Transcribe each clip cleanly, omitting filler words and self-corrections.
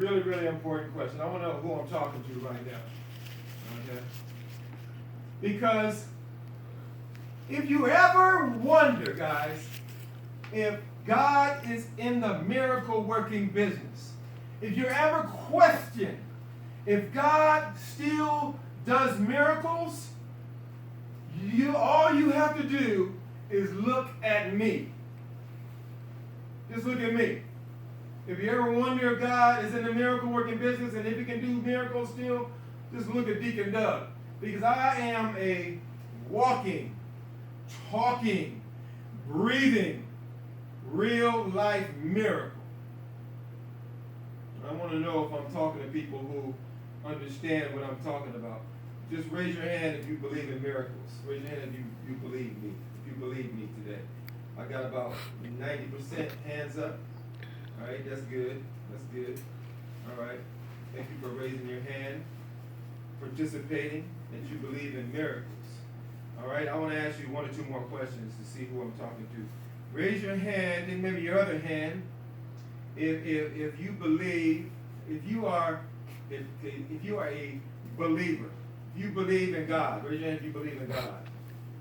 really, really important question. I want to know who I'm talking to right now. Okay? Because if you ever wonder, guys, if God is in the miracle working business, if you ever question if God still does miracles, all you have to do is look at me. Just look at me. If you ever wonder if God is in the miracle working business and if he can do miracles still, just look at Deacon Doug. Because I am a walking, talking, breathing, real life miracle. And I want to know if I'm talking to people who understand what I'm talking about. Just raise your hand if you believe in miracles. Raise your hand if you believe me. If you believe me today. I got about 90% hands up. All right, that's good. That's good. All right. Thank you for raising your hand, participating, that you believe in miracles. All right, I want to ask you one or two more questions to see who I'm talking to. Raise your hand, and maybe your other hand, if you believe, if you are a believer, if you believe in God. Raise your hand if you believe in God.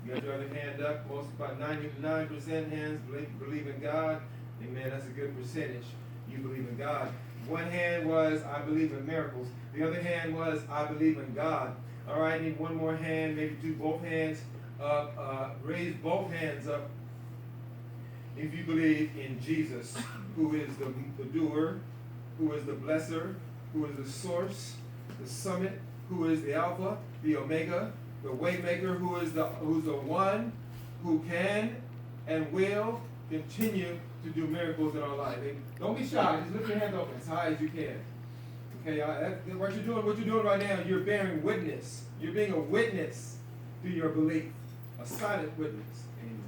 You got your other hand up. Most, about 99% hands believe in God. Amen. That's a good percentage. You believe in God. One hand was, I believe in miracles. The other hand was, I believe in God. All right, I need one more hand, maybe two, both hands up. Raise both hands up if you believe in Jesus, who is the doer, who is the blesser, who is the source, the summit, who is the Alpha, the Omega, the Waymaker, who's the one who can and will continue to do miracles in our life. Don't be shy. Just lift your hands up as high as you can. Okay, what you're doing right now, you're bearing witness. You're being a witness to your belief, a silent witness. Amen.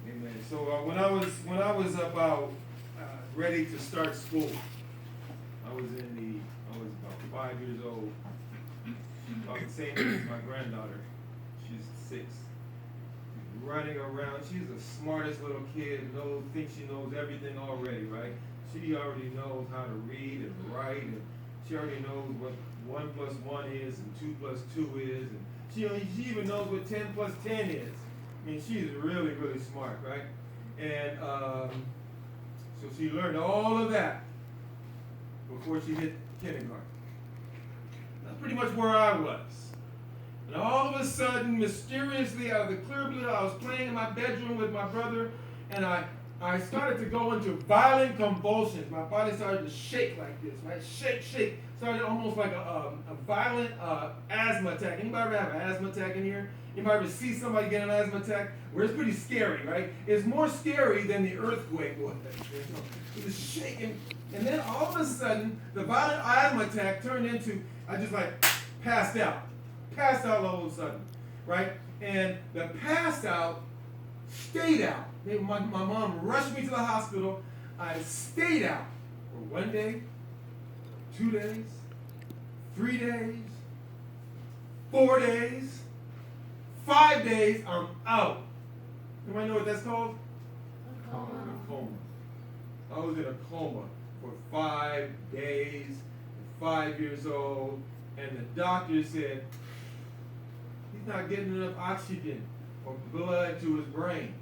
Amen. So when I was about ready to start school, I was about 5 years old. About the same age as my granddaughter. She's 6. Running around. She's the smartest little kid. Thinks she knows everything already, right? She already knows how to read and write, and she already knows what 1 plus 1 is and 2 plus 2 is, and she even knows what 10 plus 10 is. I mean, she's really, really smart, right? And so she learned all of that before she hit kindergarten. That's pretty much where I was. And all of a sudden, mysteriously, out of the clear blue, I was playing in my bedroom with my brother, and I started to go into violent convulsions. My body started to shake like this, right? Shake. Started almost like a violent asthma attack. Anybody ever have an asthma attack in here? Anybody ever see somebody get an asthma attack? Where it's pretty scary, right? It's more scary than the earthquake was. It was shaking. And then all of a sudden, the violent asthma attack turned into, I just like passed out. Passed out all of a sudden, right? And the passed out stayed out. My mom rushed me to the hospital. I stayed out for 1 day, 2 days, 3 days, 4 days, 5 days. I'm out. Anybody know what that's called? A coma. I was in a coma for 5 days, 5 years old, and the doctor said, he's not getting enough oxygen or blood to his brain.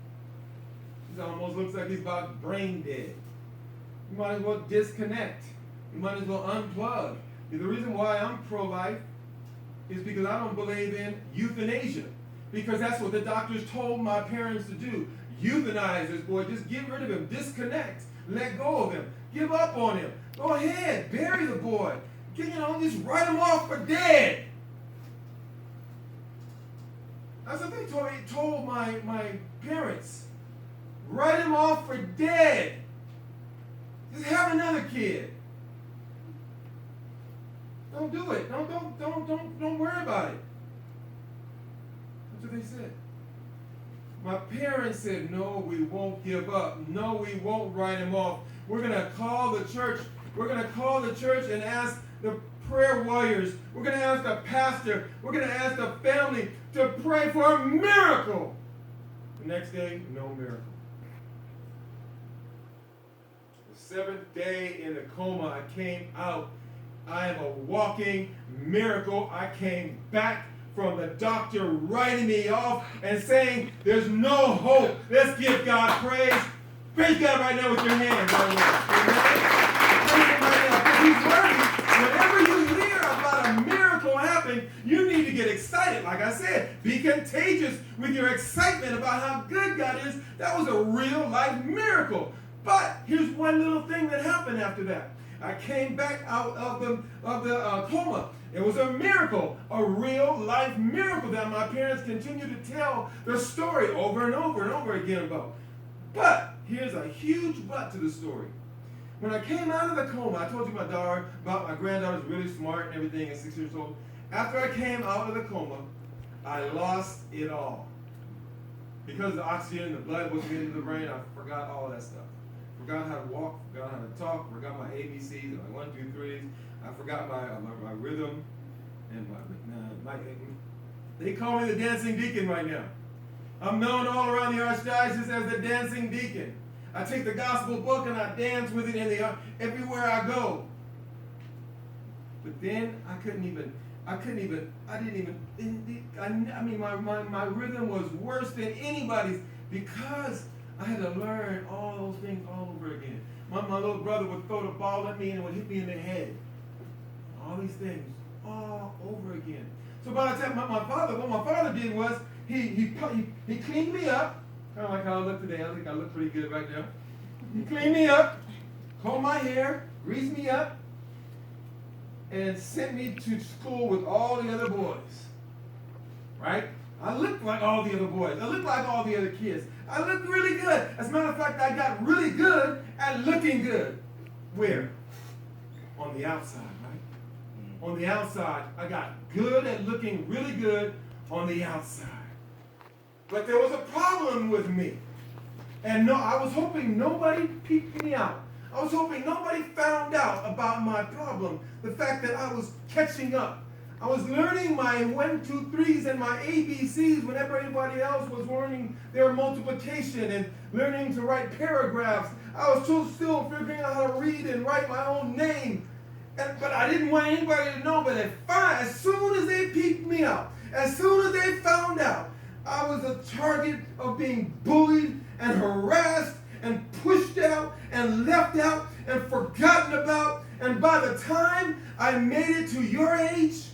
He almost looks like he's about brain dead. You might as well disconnect. You might as well unplug. The reason why I'm pro-life is because I don't believe in euthanasia. Because that's what the doctors told my parents to do. Euthanize this boy. Just get rid of him. Disconnect. Let go of him. Give up on him. Go ahead. Bury the boy. Just write him off for dead. That's what they told my parents. Write him off for dead. Just have another kid. Don't do it. Don't worry about it. That's what they said. My parents said, no, we won't give up. No, we won't write him off. We're going to call the church. We're going to call the church and ask the prayer warriors. We're going to ask the pastor. We're going to ask the family to pray for a miracle. The next day, no miracle. The 7th day in the coma, I came out. I am a walking miracle. I came back from the doctor writing me off and saying, there's no hope. Let's give God praise. Praise God right now with your hands. Right now. Praise Him right now. Because He's worthy. Whenever you hear about a miracle happen, you need to get excited. Like I said, be contagious with your excitement about how good God is. That was a real life miracle. But here's one little thing that happened after that. I came back out of the coma. It was a miracle, a real life miracle that my parents continue to tell their story over and over and over again about. But here's a huge but to the story. When I came out of the coma, I told you about my granddaughter's really smart and everything at 6 years old. After I came out of the coma, I lost it all. Because the oxygen and the blood wasn't getting to the brain, I forgot all that stuff. Forgot how to walk, forgot how to talk, forgot my ABCs, my 1, 2, 3s. I forgot my rhythm and my they call me the dancing deacon right now. I'm known all around the archdiocese as the dancing deacon. I take the gospel book and I dance with it everywhere I go. But then my rhythm was worse than anybody's because I had to learn all those things all over again. My little brother would throw the ball at me and it would hit me in the head. All these things all over again. So by the time what my father did was he cleaned me up, kind of like how I look today. I think I look pretty good right now. He cleaned me up, combed my hair, greased me up, and sent me to school with all the other boys. Right? I looked like all the other boys. I looked like all the other kids. I looked really good. As a matter of fact, I got really good at looking good. Where? On the outside, right? On the outside, I got good at looking really good on the outside. But there was a problem with me. And no, I was hoping nobody peeped me out. I was hoping nobody found out about my problem. The fact that I was catching up. I was learning my 1, 2, 3s and my ABCs when everybody else was learning their multiplication and learning to write paragraphs. I was still figuring out how to read and write my own name. But I didn't want anybody to know. But as soon as they peeped me out, as soon as they found out, I was a target of being bullied and harassed and pushed out and left out and forgotten about. And by the time I made it to your age,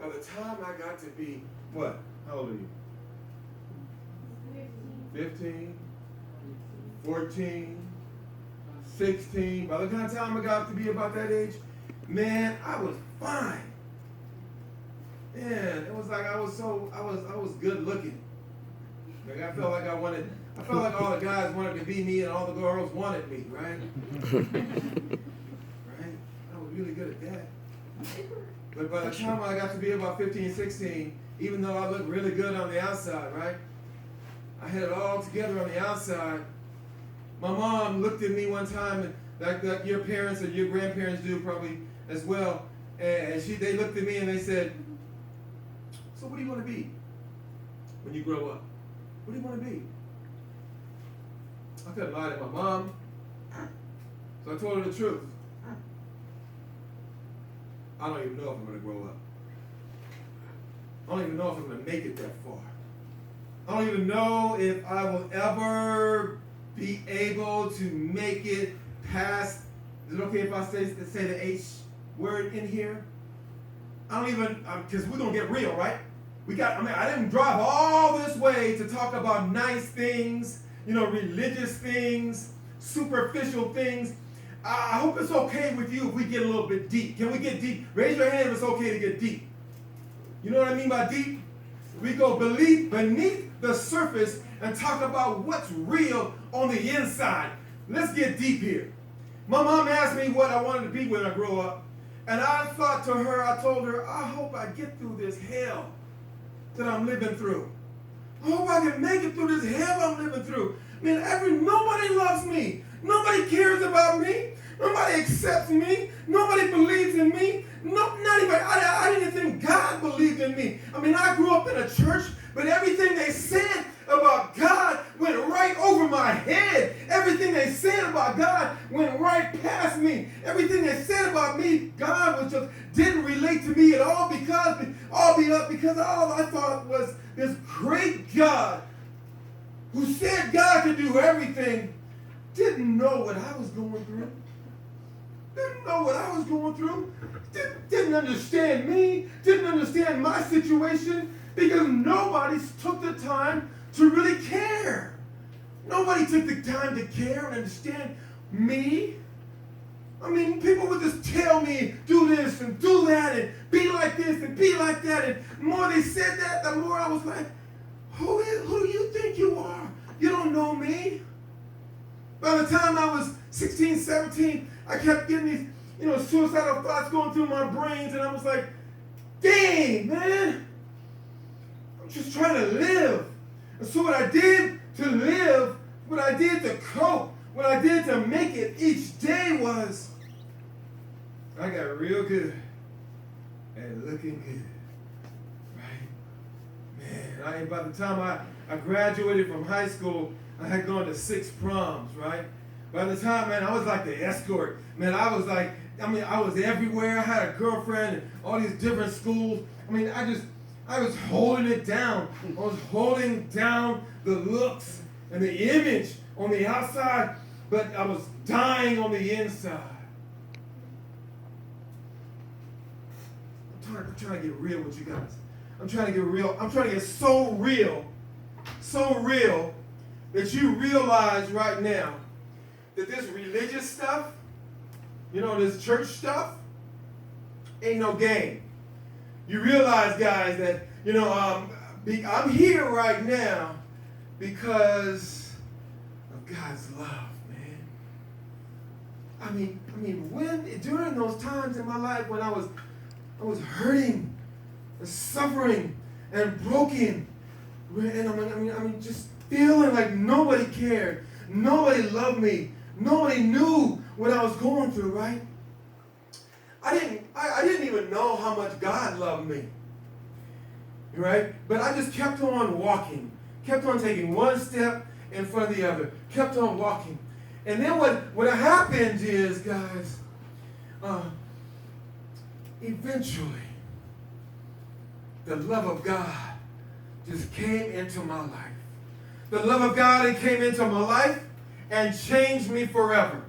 by the time I got to be, what? How old are you? 15, 14, 16. By the time I got to be about that age, man, I was fine. Man, it was like I was good looking. Like I felt like all the guys wanted to be me and all the girls wanted me, right? Right? I was really good at that. But by the time I got to be about 15, 16, even though I looked really good on the outside, right? I had it all together on the outside. My mom looked at me one time, like your parents or your grandparents do probably as well, and they looked at me and they said, so what do you want to be when you grow up? What do you want to be? I couldn't lie to my mom, so I told her the truth. I don't even know if I'm going to grow up. I don't even know if I'm going to make it that far. I don't even know if I will ever be able to make it past. Is it okay if I say the H word in here? I don't even, because we're going to get real, right? I didn't drive all this way to talk about nice things, religious things, superficial things. I hope it's okay with you if we get a little bit deep. Can we get deep? Raise your hand if it's okay to get deep. You know what I mean by deep? We go beneath the surface and talk about what's real on the inside. Let's get deep here. My mom asked me what I wanted to be when I grow up. And I told her, I hope I get through this hell that I'm living through. I hope I can make it through this hell I'm living through. Nobody loves me. Nobody cares about me. Nobody accepts me. Nobody believes in me. Not even, I didn't think God believed in me. I grew up in a church, but everything they said about God went right over my head. Everything they said about God went right past me. Everything they said about me, God was just didn't relate to me at all because all I thought was this great God who said God could do everything didn't know what I was going through. Didn't know what I was going through. Didn't understand me. Didn't understand my situation because nobody took the time to really care. Nobody took the time to care and understand me. I mean, people would just tell me, do this and do that and be like this and be like that. And the more they said that, the more I was like, who do you think you are? You don't know me. By the time I was 16, 17, I kept getting these, suicidal thoughts going through my brains, and I was like, dang, man, I'm just trying to live. And so what I did to live, what I did to cope, what I did to make it each day was, I got real good at looking good, right? Man, by the time I graduated from high school, I had gone to 6 proms, right? By the time, man, I was like the escort. Man, I was everywhere. I had a girlfriend and all these different schools. I mean, I was holding it down. I was holding down the looks and the image on the outside, but I was dying on the inside. I'm trying to get real with you guys. I'm trying to get real. I'm trying to get so real that you realize right now that this religious stuff, this church stuff, ain't no game. You realize, guys, that, I'm here right now because of God's love, man. I mean, during those times in my life when I was hurting and suffering and broken, and just feeling like nobody cared, nobody loved me, nobody knew what I was going through, right? I didn't even know how much God loved me, right? But I just kept on walking, kept on taking one step in front of the other, kept on walking. And then what happened is, guys, eventually, the love of God just came into my life. The love of God came into my life and changed me forever.